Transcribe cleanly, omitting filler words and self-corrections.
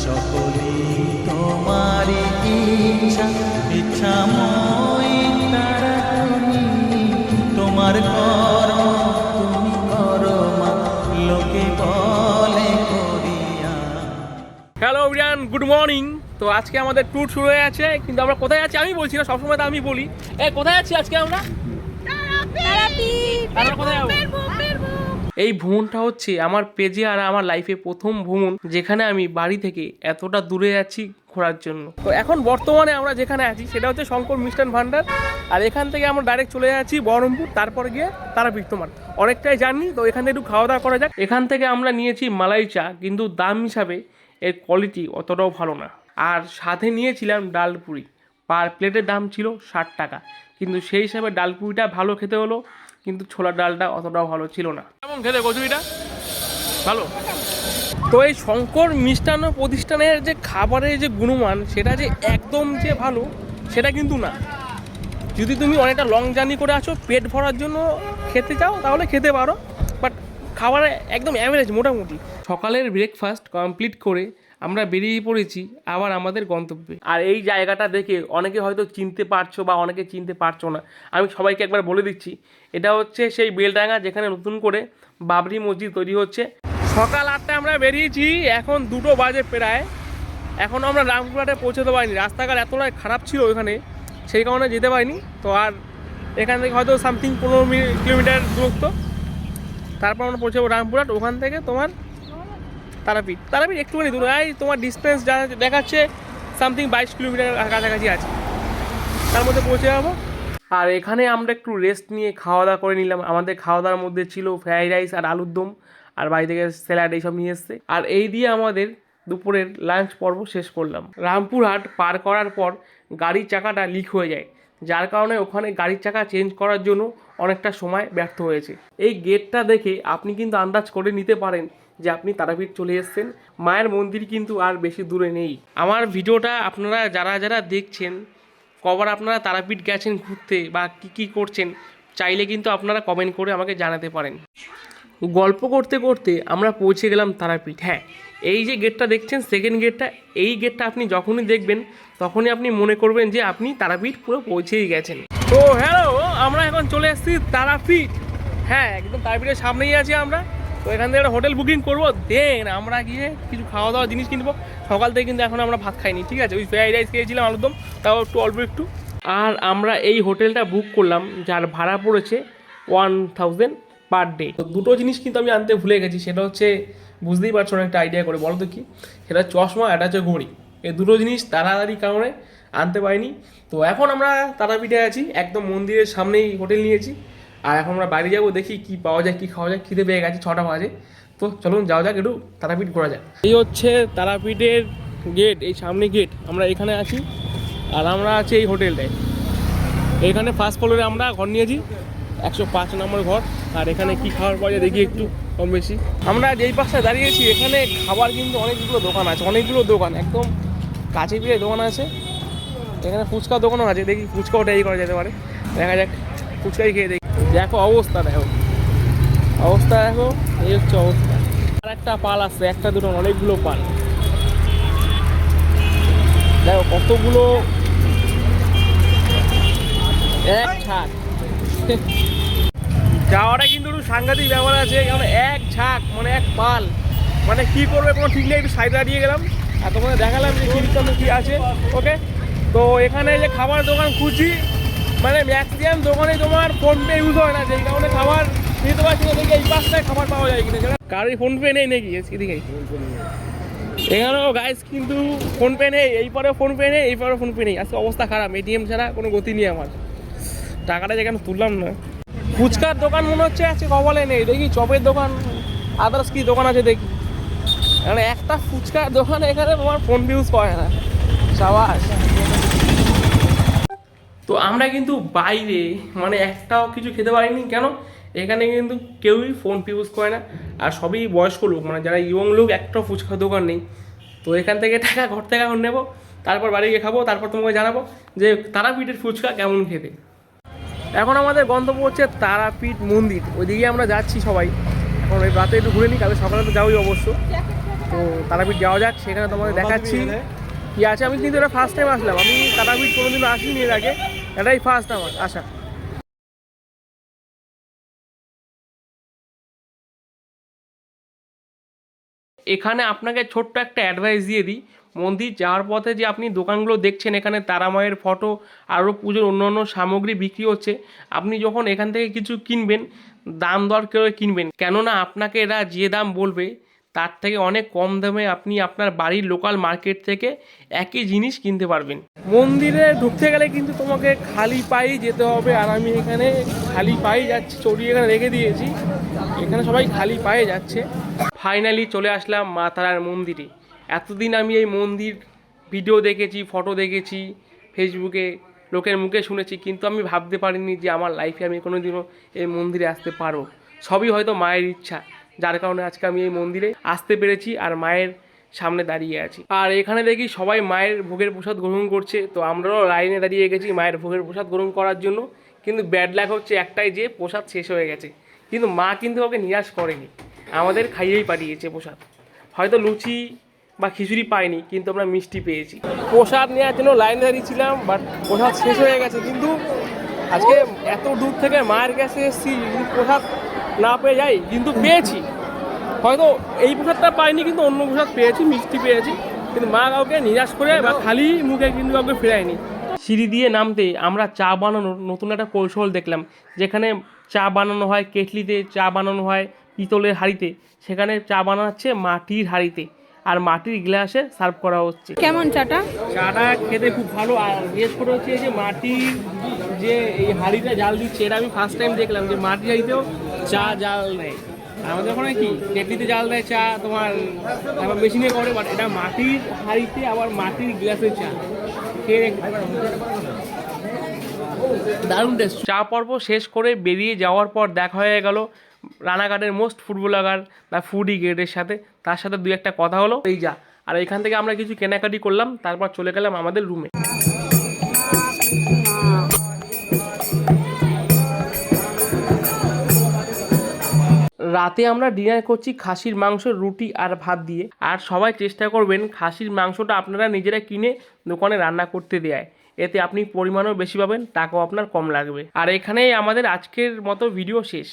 সকলি তোমারি ইচ্ছা ইচ্ছাময় তারা তুমি তোমার কর্ম তুমি করো মা লোকে বলে করিয়া। Hello everyone, good morning. তো আজকে আমাদের ট্যুর শুরু হয়ে আছে, কিন্তু আমরা কোথায় আছি আমি বলছি না, সবসময় তো আমি বলি। কোথায় আছি আজকে আমরা? কোথায় যাবো? এই ভ্রমণটা হচ্ছে আমার পেজে আর আমার লাইফে প্রথম ভ্রমণ, যেখানে আমি বাড়ি থেকে এতটা দূরে যাচ্ছি ঘোরার জন্য। তো এখন বর্তমানে আমরা যেখানে আছি সেটা হচ্ছে শঙ্কর মিষ্টান ভান্ডার, আর এখান থেকে আমরা ডাইরেক্ট চলে যাচ্ছি বহরমপুর, তারপর গিয়ে তারাপীঠ। তোমার অনেকটাই জার্নি, তো এখান থেকে একটু খাওয়া দাওয়া করা যাক। এখান থেকে আমরা নিয়েছি মালাই চা, কিন্তু দাম হিসাবে এর কোয়ালিটি অতটাও ভালো না। আর সাথে নিয়েছিলাম ডালপুরি, পার প্লেটের দাম ছিল 60 টাকা, কিন্তু সেই হিসাবে ডালপুরিটা ভালো খেতে হলো, কিন্তু ছোলার ডালটা অতটাও ভালো ছিল না। কেমন খেতে কচুরিটা? ভালো। তো এই শঙ্কর মিষ্টান্ন প্রতিষ্ঠানের যে খাবারের যে গুণমান, সেটা যে একদম যে ভালো সেটা কিন্তু না। যদি তুমি অনেকটা লং জার্নি করে আসো, পেট ভরার জন্য খেতে চাও, তাহলে খেতে পারো, বাট খাবার একদম অ্যাভারেজ মোটামুটি। সকালের ব্রেকফাস্ট কমপ্লিট করে আমরা বেরিয়ে পড়েছি আবার আমাদের গন্তব্যে। আর এই জায়গাটা দেখে অনেকে হয়তো চিনতে পারছো বা অনেকে চিনতে পারছো না, আমি সবাইকে একবার বলে দিচ্ছি, এটা হচ্ছে সেই বেলডাঙ্গা যেখানে নতুন করে বাবরি মসজিদ তৈরি হচ্ছে। সকাল 8টায় আমরা বেরিয়েছি, এখন 2টো বাজে প্রায়, এখনও আমরা রামপুরহাটে পৌঁছতে পারিনি। রাস্তাঘাট এতটাই খারাপ ছিল ওখানে, সেই কারণে যেতে পারিনি। তো আর এখান থেকে হয়তো সামথিং 15 কিলোমিটার দূরত্ব, তারপর আমরা পৌঁছাবো রামপুরহাট। ওখান থেকে তোমার তারাপীঠ একটুখানি দূর, এই তোমার ডিস্টেন্স যা দেখাচ্ছে সামথিং 22 কিলোমিটার কাছাকাছি আছে, তার মধ্যে পৌঁছে যাবো। আর এখানে আমরা একটু রেস্ট নিয়ে খাওয়া দাওয়া করে নিলাম। আমাদের খাওয়া দাওয়ার মধ্যে ছিল ফ্রাইড রাইস আর আলুর দম, আর বাড়ি থেকে স্যালাড এইসব নিয়ে এসছে। আর এই দিয়ে আমাদের দুপুরের লাঞ্চ পর্ব শেষ করলাম। রামপুরহাট পার করার পর গাড়ির চাকাটা লিক হয়ে যায়, যার কারণে ওখানে গাড়ির চাকা চেঞ্জ করার জন্য অনেকটা সময় ব্যর্থ হয়েছে। এই গেটটা দেখে আপনি কিন্তু আন্দাজ করে নিতে পারেন যে আপনি তারাপীঠ চলে এসেছেন। মায়ের মন্দির কিন্তু আর বেশি দূরে নেই। আমার ভিডিওটা আপনারা যারা যারা দেখছেন, কবার আপনারা তারাপীঠ গেছেন ঘুরতে বা কী করছেন, চাইলে কিন্তু আপনারা কমেন্ট করে আমাকে জানাতে পারেন। গল্প করতে করতে আমরা পৌঁছে গেলাম তারাপীঠ। হ্যাঁ, এই যে গেটটা দেখছেন, সেকেন্ড গেটটা, এই গেটটা আপনি যখনই দেখবেন তখনই আপনি মনে করবেন যে আপনি তারাপীঠ পুরো পৌঁছেই গেছেন। তো হ্যালো, আমরা এখন চলে এসেছি তারাপীঠ। হ্যাঁ, একদম তারাপীঠের সামনেই আছি আমরা। তো এখান থেকে একটা হোটেল বুকিং করবো, দেন আমরা গিয়ে কিছু খাওয়া দাওয়া জিনিস কিনবো। সকাল থেকে কিন্তু এখন আমরা ভাত খাইনি, ঠিক আছে? ওই ফ্রাইড রাইস খেয়েছিলাম, আলুর দম, তাও একটু অল্প একটু। আর আমরা এই হোটেলটা বুক করলাম, যার ভাড়া পড়েছে 1000 পার ডে। তো দুটো জিনিস কিন্তু আমি আনতে ভুলে গেছি, সেটা হচ্ছে, বুঝতেই পারছো না, একটা আইডিয়া করে বলো তো কি? সেটা চশমা, এটা হচ্ছে ঘড়ি। এই দুটো জিনিস তাড়াতাড়ি কারণে আনতে পারিনি। তো এখন আমরা তারাপীঠে আছি, একদম মন্দিরের সামনেই হোটেল নিয়েছি। আর এখন আমরা বাড়ি যাবো, দেখি কি পাওয়া যায়, কি খাওয়া যায়। খিদে পেয়ে গেছি, 6টা বাজে। তো চলুন যাওয়া যাক, একটু তারাপীঠ ঘোরা যাক। এই হচ্ছে তারাপীঠের গেট, এই সামনে গেট। আমরা এখানে আছি, আর আমরা আছি এই হোটেলটায়। এখানে ফার্স্ট ফ্লোরে আমরা ঘর নিয়েছি, 105 নম্বর ঘর। আর এখানে কি খাবার পাওয়া যায় দেখি একটু কম বেশি। আমরা যেই পাশে দাঁড়িয়েছি, এখানে খাবার কিন্তু অনেকগুলো দোকান আছে, অনেকগুলো দোকান, একদম কাছে পিঠে দোকান আছে। এখানে ফুচকার দোকানও আছে, দেখি ফুচকাও ট্রাই করা যেতে পারে। দেখা যাক, ফুচকাই খেয়ে দেখি। দেখো অবস্থা, দেখো অবস্থা, দেখো এই হচ্ছে অবস্থা। আর একটা পাল আসছে, একটা দুটো অনেকগুলো পাল, দেখো কতগুলো, এক ঝাঁক। যাওয়াটা কিন্তু একটু সাংঘাতিক ব্যাপার আছে, কারণ এক ঝাঁক মানে এক পাল, মানে কী করবে কোনো ঠিক নেই। একটু সাইডে দাঁড়িয়ে গেলাম, এতক্ষণে দেখালাম যে কী আছে। ওকে, তো এখানে যে খাবার দোকান খুঁজছি, মানে ম্যাক্সিমাম দোকানে তোমার ফোনপে ইউজ হয় না, যেই কারণে খাবার নিতে পারছি না। দেখি এই পাশটায় খাবার পাওয়া যায় কিনা, সেটা কারোর ফোনপে নেই নাকি এদিকে? এখানেও গাইস কিন্তু ফোনপে নেই, এই পরেও ফোনপে নেই, এই পরেও ফোনপে নেই। আজকে অবস্থা খারাপ, এটিএম ছাড়া কোনো গতি নেই আমার। টাকাটা যেখানে তুললাম না। ফুচকার দোকান মনে হচ্ছে আজকে কপালে নেই, দেখি চপের দোকান, আদার্স কি দোকান আছে দেখি। মানে একটা ফুচকার দোকান এখানে তোমার ফোনপে ইউজ করে না, সাবাস। তো আমরা কিন্তু বাইরে মানে একটাও কিছু খেতে পারিনি, কেন? এখানে কিন্তু কেউই ফোনপে ইউজ করে না, আর সবই বয়স্ক লোক, মানে যারা ইয়ং লোক, একটাও ফুচকার দোকান নেই। তো এখান থেকে টাকা ঘর থেকে এখন নেবো, তারপর বাড়ি গিয়ে খাবো, তারপর তোমাকে জানাবো যে তারাপীঠের ফুচকা কেমন খেতে। এখন আমাদের গন্তব্য হচ্ছে তারাপীঠ মন্দির, ওইদিকে আমরা যাচ্ছি সবাই। এখন ওই রাতে একটু ঘুরে নিই, কালকে সকালে তো যাবোই অবশ্য। তো তারাপীঠ যাওয়া যাক, সেখানে তোমাদের দেখাচ্ছি কি আছে। আমি কিন্তু এটা ফার্স্ট টাইম আসলাম, আমি তারাপীঠ কোনোদিনও আসিনি এর আগে, এটাই ফার্স্ট আমার আসা। এখানে আপনাকে ছোট্ট একটা অ্যাডভাইস দিয়ে দিই, মন্দির যাওয়ার পথে যে আপনি দোকানগুলো দেখছেন এখানে তারা মায়ের ফটো আরও পুজোর অন্য অন্য সামগ্রী বিক্রি হচ্ছে, আপনি যখন এখান থেকে কিছু কিনবেন দাম দর করে কিনবেন, কেননা আপনাকে এরা যে দাম বলবে তার থেকে অনেক কম দামে আপনি আপনার বাড়ির লোকাল মার্কেট থেকে একই জিনিস কিনতে পারবেন। মন্দিরে ঢুকতে গেলে কিন্তু তোমাকে খালি পায়েই যেতে হবে, আর আমি এখানে খালি পায়ে যাচ্ছি, চড়িয়ে এখানে রেখে দিয়েছি, এখানে সবাই খালি পায়ে যাচ্ছে। ফাইনালি চলে আসলাম মা তারার মন্দিরে। এতদিন আমি এই মন্দির ভিডিও দেখেছি, ফটো দেখেছি, ফেসবুকে লোকের মুখে শুনেছি, কিন্তু আমি ভাবতে পারিনি যে আমার লাইফে আমি কোনোদিনও এই মন্দিরে আসতে পারবো। সবই হয়তো মায়ের ইচ্ছা, যার কারণে আজকে আমি এই মন্দিরে আসতে পেরেছি আর মায়ের সামনে দাঁড়িয়ে আছি। আর এখানে দেখি সবাই মায়ের ভোগের প্রসাদ গ্রহণ করছে, তো আমরাও লাইনে দাঁড়িয়ে গেছি মায়ের ভোগের প্রসাদ গ্রহণ করার জন্য। কিন্তু ব্যাড লাক হচ্ছে একটাই, যে প্রসাদ শেষ হয়ে গেছে, কিন্তু মা কিন্তু ওকে নিরাশ করেনি, আমাদের খাইয়েই পাঠিয়েছে প্রসাদ। হয়তো লুচি বা খিচুড়ি পাইনি, কিন্তু আমরা মিষ্টি পেয়েছি। প্রসাদ নেওয়ার জন্য লাইনে দাঁড়িয়েছিলাম, বাট প্রসাদ শেষ হয়ে গেছে। কিন্তু আজকে এত দূর থেকে মায়ের কাছে এসেছি, যদি প্রসাদ না পেয়ে যাই, কিন্তু পেয়েছি। হয়তো এই প্রসাদটা পাইনি, কিন্তু অন্য প্রসাদ পেয়েছি, মিষ্টি পেয়েছি, কিন্তু মা কাউকে নিরাশ করে বা খালি মুখে কিন্তু কাউকে ফেরায়নি। সিঁড়ি দিয়ে নামতে আমরা চা বানানোর নতুন একটা কৌশল দেখলাম, যেখানে চা বানানো হয় কেটলিতে, চা বানানো হয় পিতলের হাঁড়িতে, সেখানে চা বানাচ্ছে মাটির হাঁড়িতে আর মাটির গ্লাসে সার্ভ করা হচ্ছে। কেমন চাটা? চাটা খেতে খুব ভালো। আর বিশেষ করে হচ্ছে এই যে মাটির যে এই হাঁড়িটা জাল দিচ্ছে, এটা আমি ফার্স্ট টাইম দেখলাম যে মাটির হাঁড়িতেও চা জাল দেয়। আমাদের ওখানে কি কেটলিতে জাল দেয় চা, তোমার আবার মেশিনে করে, বাট এটা মাটির হাঁড়িতে আবার মাটির গ্লাসে চা খেয়ে দারুণ টেস্ট। চা পর্ব শেষ করে বেরিয়ে যাওয়ার পর দেখা হয়ে গেল রানাঘাটের মোস্ট ফুড ব্লগার বা ফুডি গেটের সাথে, তার সাথে দুই একটা কথা হলো এই যা। আর এখান থেকে আমরা কিছু কেনাকাটি করলাম, তারপর চলে গেলাম আমাদের রুমে। রাতে আমরা ডিনার করছি খাসির মাংস, রুটি আর ভাত দিয়ে। আর সবাই চেষ্টা করবেন খাসির মাংসটা আপনারা নিজেরা কিনে দোকানে রান্না করতে দেয়, এতে আপনি পরিমাণও বেশি পাবেন, টাকাও আপনার কম লাগবে। আর এখানেই আমাদের আজকের মতো ভিডিও শেষ।